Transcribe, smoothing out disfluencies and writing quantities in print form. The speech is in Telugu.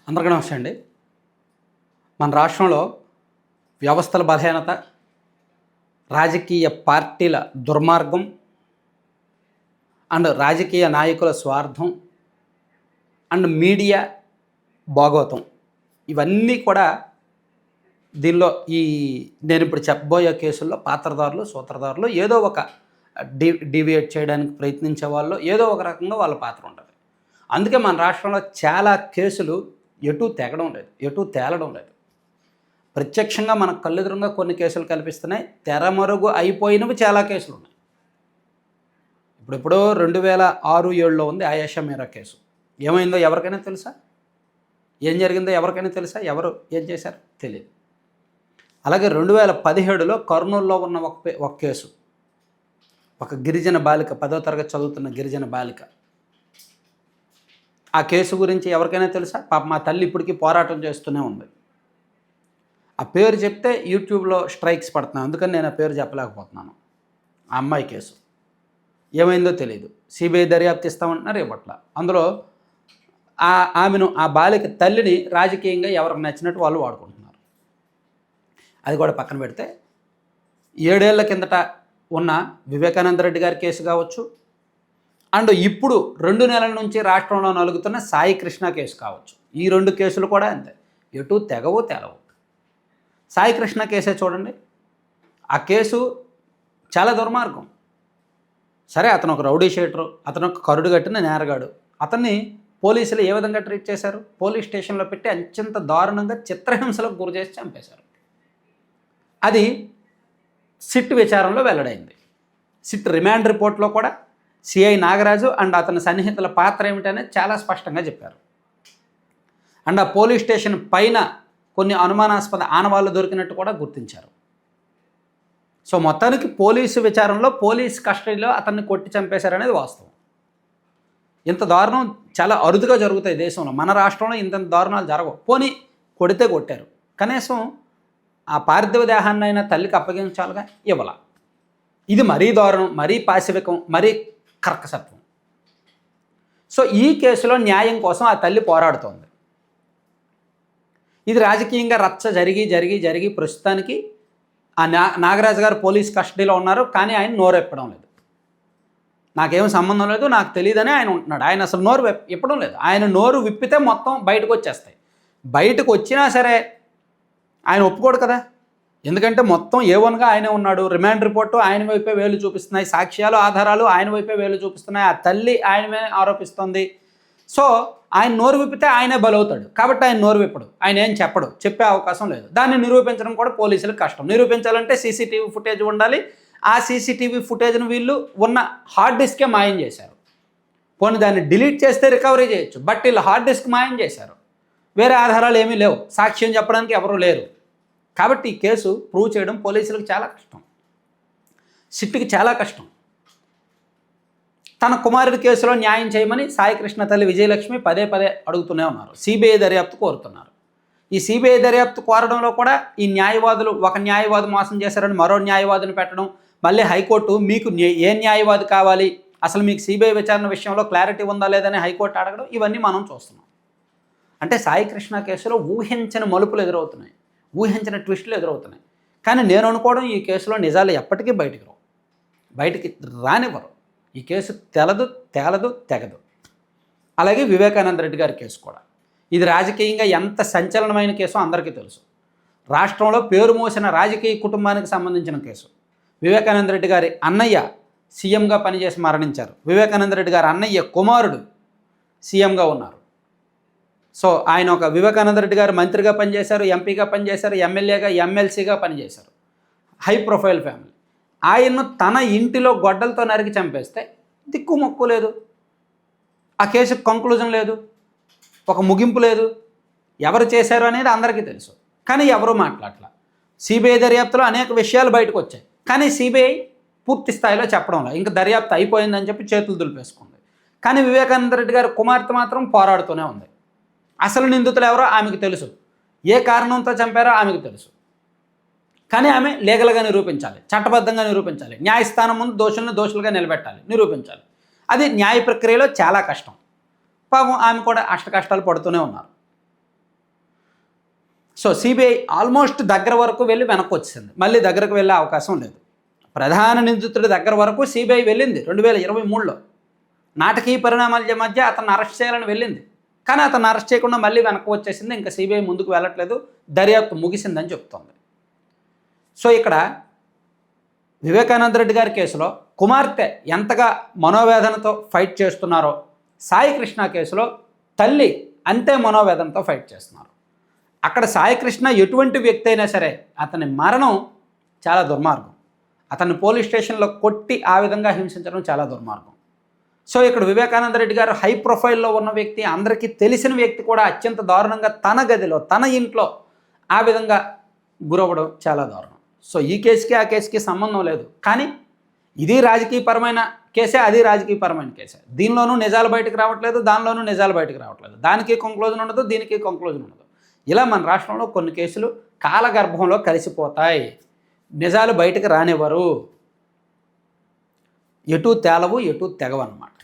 అందరికీ నమస్తే అండి. మన రాష్ట్రంలో వ్యవస్థల బలహీనత, రాజకీయ పార్టీల దుర్మార్గం అండ్ రాజకీయ నాయకుల స్వార్థం అండ్ మీడియా భాగోతం ఇవన్నీ కూడా దీనిలో నేను ఇప్పుడు చెప్పబోయే కేసుల్లో పాత్రదారులు, సూత్రధారులు ఏదో ఒక డీవియేట్ చేయడానికి ప్రయత్నించే వాళ్ళు ఏదో ఒక రకంగా వాళ్ళ పాత్ర ఉంటుంది. అందుకే మన రాష్ట్రంలో చాలా కేసులు ఎటూ తెగడం లేదు, ఎటూ తేలడం లేదు. ప్రత్యక్షంగా మన కళ్ళెదురుగా కొన్ని కేసులు కల్పిస్తున్నాయి, తెరమరుగు అయిపోయినవి చాలా కేసులు ఉన్నాయి. ఇప్పుడు 2006-7లో ఉంది ఆయేషా మీరా కేసు. ఏమైందో ఎవరికైనా తెలుసా? ఏం జరిగిందో ఎవరికైనా తెలుసా? ఎవరు ఏం చేశారు తెలియదు. అలాగే 2017లో కర్నూలులో ఉన్న ఒక కేసు, ఒక గిరిజన బాలిక, 10వ తరగతి చదువుతున్న గిరిజన బాలిక. ఆ కేసు గురించి ఎవరికైనా తెలుసా? పాప మా తల్లి ఇప్పటికీ పోరాటం చేస్తూనే ఉంది. ఆ పేరు చెప్తే యూట్యూబ్లో స్ట్రైక్స్ పడుతున్నాయి, అందుకని నేను ఆ పేరు చెప్పలేకపోతున్నాను. ఆ అమ్మాయి కేసు ఏమైందో తెలియదు, సిబిఐ దర్యాప్తు ఇస్తామంటున్నారు, ఇవ్వట్ల. అందులో ఆమెను, ఆ బాలిక తల్లిని రాజకీయంగా ఎవరికి నచ్చినట్టు వాళ్ళు వాడుకుంటున్నారు. అది కూడా పక్కన పెడితే 7 ఏళ్ల కిందట ఉన్న వివేకానంద రెడ్డి గారి కేసు కావచ్చు, అండ్ ఇప్పుడు 2 నెలల నుంచి రాష్ట్రంలో నలుగుతున్న సాయి కృష్ణ కేసు కావచ్చు. ఈ 2 కేసులు కూడా అంతే, ఎటు తెగవు తెలవు. సాయి కృష్ణ కేసే చూడండి, ఆ కేసు చాలా దుర్మార్గం. సరే, అతను ఒక రౌడీ షీటరు, అతను ఒక కరుడు కట్టిన నేరగాడు. అతన్ని పోలీసులు ఏ విధంగా ట్రీట్ చేశారు? పోలీస్ స్టేషన్లో పెట్టి అత్యంత దారుణంగా చిత్రహింసలకు గురి చేసి చంపేశారు. అది సిట్ విచారణలో వెల్లడైంది. సిట్ రిమాండ్ రిపోర్ట్లో కూడా సిఐ నాగరాజు అండ్ అతని సన్నిహితుల పాత్ర ఏమిటనేది చాలా స్పష్టంగా చెప్పారు. అండ్ ఆ పోలీస్ స్టేషన్ పైన కొన్ని అనుమానాస్పద ఆనవాళ్ళు దొరికినట్టు కూడా గుర్తించారు. సో మొత్తానికి పోలీసు విచారణలో, పోలీస్ కస్టడీలో అతన్ని కొట్టి చంపేశారనేది వాస్తవం. ఇంత దారుణం చాలా అరుదుగా జరుగుతాయి దేశంలో. మన రాష్ట్రంలో ఇంత దారుణాలు జరగవు. పోనీ కొడితే కొట్టారు, కనీసం ఆ పార్థివ దేహాన్ని అయినా తల్లికి అప్పగించాలిగా, ఇవ్వాల. ఇది మరీ దారుణం, మరీ పాశవికం, మరీ కర్కసత్వం. సో ఈ కేసులో న్యాయం కోసం ఆ తల్లి పోరాడుతోంది. ఇది రాజకీయంగా రచ్చ జరిగి ప్రస్తుతానికి ఆ నాగరాజు గారు పోలీస్ కస్టడీలో ఉన్నారు, కానీ ఆయన నోరెప్పడం లేదు. నాకేం సంబంధం లేదు, నాకు తెలియదని ఆయన ఉంటున్నాడు. ఆయన అసలు నోరు విప్పడం లేదు. ఆయన నోరు విప్పితే మొత్తం బయటకు వచ్చేస్తాయి. బయటకు వచ్చినా సరే ఆయన ఒప్పుకోడు కదా, ఎందుకంటే మొత్తం A1గా ఆయనే ఉన్నాడు. రిమాండ్ రిపోర్టు ఆయన వైపే వేలు చూపిస్తున్నాయి, సాక్ష్యాలు ఆధారాలు ఆయన వైపే వేలు చూపిస్తున్నాయి, ఆ తల్లి ఆయనమే ఆరోపిస్తుంది. సో ఆయన నోరు విప్పితే ఆయనే బలవుతాడు, కాబట్టి ఆయన నోరు విప్పడు, ఆయన ఏం చెప్పడు, చెప్పే అవకాశం లేదు. దాన్ని నిరూపించడం కూడా పోలీసులకు కష్టం. నిరూపించాలంటే సీసీటీవీ ఫుటేజ్ ఉండాలి. ఆ సీసీటీవీ ఫుటేజ్ను వీళ్ళు ఉన్న హార్డ్ డిస్కే మాయం చేశారు. పోనీ దాన్ని డిలీట్ చేస్తే రికవరీ చేయొచ్చు, బట్ వీళ్ళు హార్డ్ డిస్క్ మాయం చేశారు. వేరే ఆధారాలు ఏమీ లేవు, సాక్ష్యం చెప్పడానికి ఎవరూ లేరు. కాబట్టి ఈ కేసు ప్రూవ్ చేయడం పోలీసులకు చాలా కష్టం, సిట్కి చాలా కష్టం. తన కుమారుడి కేసులో న్యాయం చేయమని సాయి కృష్ణ తల్లి విజయలక్ష్మి పదే అడుగుతూనే ఉన్నారు. సిబిఐ దర్యాప్తు కోరుతున్నారు. ఈ సిబిఐ దర్యాప్తు కోరడంలో కూడా ఈ న్యాయవాదులు, ఒక న్యాయవాది మోసం చేశారని మరో న్యాయవాదిని పెట్టడం, మళ్ళీ హైకోర్టు మీకు ఏ న్యాయవాది కావాలి, అసలు మీకు సిబిఐ విచారణ విషయంలో క్లారిటీ ఉందా లేదని హైకోర్టు అడగడం, ఇవన్నీ మనం చూస్తున్నాం. అంటే సాయి కృష్ణ కేసులో ఊహించని మలుపులు ఎదురవుతున్నాయి, ఊహించిన ట్విస్టులు ఎదురవుతున్నాయి. కానీ నేను అనుకోవడం, ఈ కేసులో నిజాలు ఎప్పటికీ బయటికి రానివ్వరు. ఈ కేసు తేలదు తెగదు. అలాగే వివేకానంద రెడ్డి గారి కేసు కూడా, ఇది రాజకీయంగా ఎంత సంచలనమైన కేసో అందరికీ తెలుసు. రాష్ట్రంలో పేరు మోసిన రాజకీయ కుటుంబానికి సంబంధించిన కేసు. వివేకానంద రెడ్డి గారి అన్నయ్య సీఎంగా పనిచేసి మరణించారు. వివేకానంద రెడ్డి గారి అన్నయ్య కుమారుడు సీఎంగా ఉన్నారు. సో ఆయన ఒక వివేకానంద రెడ్డి గారు మంత్రిగా పనిచేశారు, ఎంపీగా పనిచేశారు, ఎమ్మెల్యేగా, ఎమ్మెల్సీగా పనిచేశారు. High profile family. ఆయన్ను తన ఇంటిలో గొడ్డలతో నరికి చంపేస్తే దిక్కు మొక్కు లేదు, ఆ కేసుకు కంక్లూజన్ లేదు, ఒక ముగింపు లేదు. ఎవరు చేశారు అనేది అందరికీ తెలుసు, కానీ ఎవరూ మాట్లాడలే. సిబిఐ దర్యాప్తులో అనేక విషయాలు బయటకు వచ్చాయి, కానీ సిబిఐ పూర్తి స్థాయిలో చెప్పడంలో ఇంకా దర్యాప్తు అయిపోయిందని చెప్పి చేతులు దులిపేసుకుంది. కానీ వివేకానంద రెడ్డి గారి కుమార్తె మాత్రం పోరాడుతూనే ఉంది. అసలు నిందితులు ఎవరో ఆమెకు తెలుసు, ఏ కారణంతో చంపారో ఆమెకు తెలుసు. కానీ ఆమె లీగల్గా నిరూపించాలి, చట్టబద్ధంగా నిరూపించాలి, న్యాయస్థానం ముందు దోషులను దోషులుగా నిలబెట్టాలి, నిరూపించాలి. అది న్యాయ ప్రక్రియలో చాలా కష్టం. పాపం ఆమె కూడా అష్ట కష్టాలు పడుతూనే ఉన్నారు. సో సిబిఐ ఆల్మోస్ట్ దగ్గర వరకు వెళ్ళి వెనక్కి వచ్చింది, మళ్ళీ దగ్గరకు వెళ్ళే అవకాశం లేదు. ప్రధాన నిందితుడి దగ్గర వరకు సిబిఐ వెళ్ళింది 2023లో. నాటకీయ పరిణామాల మధ్య అతన్ని అరెస్ట్ చేయాలని వెళ్ళింది, కానీ అతన్ని అరెస్ట్ చేయకుండా మళ్ళీ వెనక్కి వచ్చేసింది. ఇంకా సిబిఐ ముందుకు వెళ్ళట్లేదు, దర్యాప్తు ముగిసిందని చెప్తోంది. సో ఇక్కడ వివేకానంద రెడ్డి గారి కేసులో కుమార్తె ఎంతగా మనోవేదనతో ఫైట్ చేస్తున్నారో, సాయి కృష్ణ కేసులో తల్లి అంతే మనోవేదనతో ఫైట్ చేస్తున్నారు. అక్కడ సాయి కృష్ణ ఎటువంటి వ్యక్తి అయినా సరే అతని మరణం చాలా దుర్మార్గం. అతన్ని పోలీస్ స్టేషన్లో కొట్టి ఆ విధంగా హింసించడం చాలా దుర్మార్గం. సో ఇక్కడ వివేకానంద రెడ్డి గారు హై ప్రొఫైల్లో ఉన్న వ్యక్తి, అందరికీ తెలిసిన వ్యక్తి కూడా అత్యంత దారుణంగా తన గదిలో తన ఇంట్లో ఆ విధంగా గురవ్వడం చాలా దారుణం. సో ఈ కేసుకి ఆ కేసుకి సంబంధం లేదు, కానీ ఇది రాజకీయపరమైన కేసే, అది రాజకీయపరమైన కేసే. దీనిలోనూ నిజాలు బయటకు రావట్లేదు, దానిలోనూ నిజాలు బయటకు రావట్లేదు. దానికి కంక్లూజన్ ఉండదు, దీనికి కంక్లూజన్ ఉండదు. ఇలా మన రాష్ట్రంలో కొన్ని కేసులు కాలగర్భంలో కలిసిపోతాయి, నిజాలు బయటకు రానివ్వరు, ఎటు తేలవు ఎటు తెగవన్నమాట.